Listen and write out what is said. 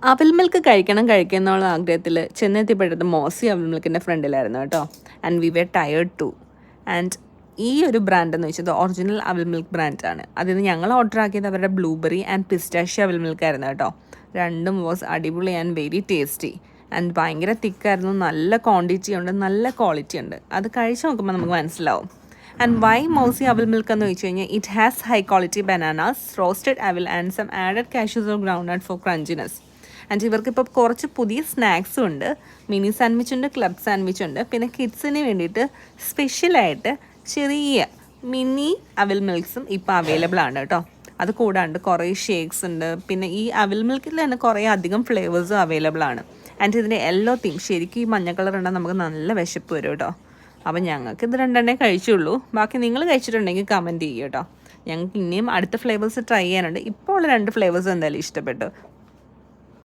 അവിൽ മിൽക്ക് കഴിക്കണം എന്നുള്ള ആഗ്രഹത്തിൽ ചെന്നെത്തിപ്പെട്ടത് മോസി അവിൽ മിൽക്കിൻ്റെ ഫ്രണ്ടിലായിരുന്നു കേട്ടോ. And we were tired too. And ഈ ഒരു ബ്രാൻഡ് എന്ന് വെച്ചത് ഒറിജിനൽ അവിൽ മിൽക്ക് ബ്രാൻഡാണ്. അതിൽ നിന്ന് ഞങ്ങൾ ഓർഡർ ആക്കിയത് അവരുടെ ബ്ലൂബെറി ആൻഡ് പിസ്റ്റാഷ്യ അവിൽ മിൽക്കായിരുന്നു കേട്ടോ. രണ്ടും വാസ് അടിപൊളി ആൻഡ് വെരി ടേസ്റ്റി. ആൻഡ് ഭയങ്കര തിക്കായിരുന്നു, നല്ല ക്വാണ്ടിറ്റി ഉണ്ട്, നല്ല ക്വാളിറ്റി ഉണ്ട്. അത് കഴിച്ച് നോക്കുമ്പോൾ നമുക്ക് മനസ്സിലാവും. ആൻഡ് വൈ മൗസി അവിൽ മിൽക്ക് എന്ന് വെച്ച് കഴിഞ്ഞാൽ it has high quality bananas, roasted aval and some added cashews or groundnut for crunchiness. And ഇവർക്ക് ഇപ്പോൾ കുറച്ച് പുതിയ സ്നാക്സും ഉണ്ട്. മിനി സാൻഡ്വിച്ച് ഉണ്ട്, ക്ലബ് സാൻഡ്വിച്ച് ഉണ്ട്. പിന്നെ കിഡ്സിന് വേണ്ടിയിട്ട് സ്പെഷ്യലായിട്ട് ചെറിയ മിനി അവിൽ മിൽക്സും ഇപ്പോൾ അവൈലബിൾ ആണ് കേട്ടോ. അത് കൂടാണ്ട് കുറേ ഷേക്സ് ഉണ്ട്. പിന്നെ ഈ അവിൽ മിൽക്കിൽ തന്നെ കുറേ അധികം ഫ്ലേവേഴ്സും അവൈലബിൾ ആണ്. ആൻഡ് ഇതിൻ്റെ യെല്ലോ തീം, ശരിക്കും ഈ മഞ്ഞ കളർ ഉണ്ടെങ്കിൽ നമുക്ക് നല്ല വിശപ്പ് വരും കേട്ടോ. അപ്പം ഞങ്ങൾക്ക് ഇത് രണ്ടെണ്ണേ കഴിച്ചുള്ളൂ. ബാക്കി നിങ്ങൾ കഴിച്ചിട്ടുണ്ടെങ്കിൽ കമൻറ്റ് ചെയ്യും കേട്ടോ. ഞങ്ങൾക്ക് ഇനിയും അടുത്ത ഫ്ലേവേഴ്സ് ട്രൈ ചെയ്യാനുണ്ട്. ഇപ്പോൾ ഉള്ള 2 ഫ്ലേവേഴ്സ് എന്തായാലും ഇഷ്ടപ്പെട്ടു.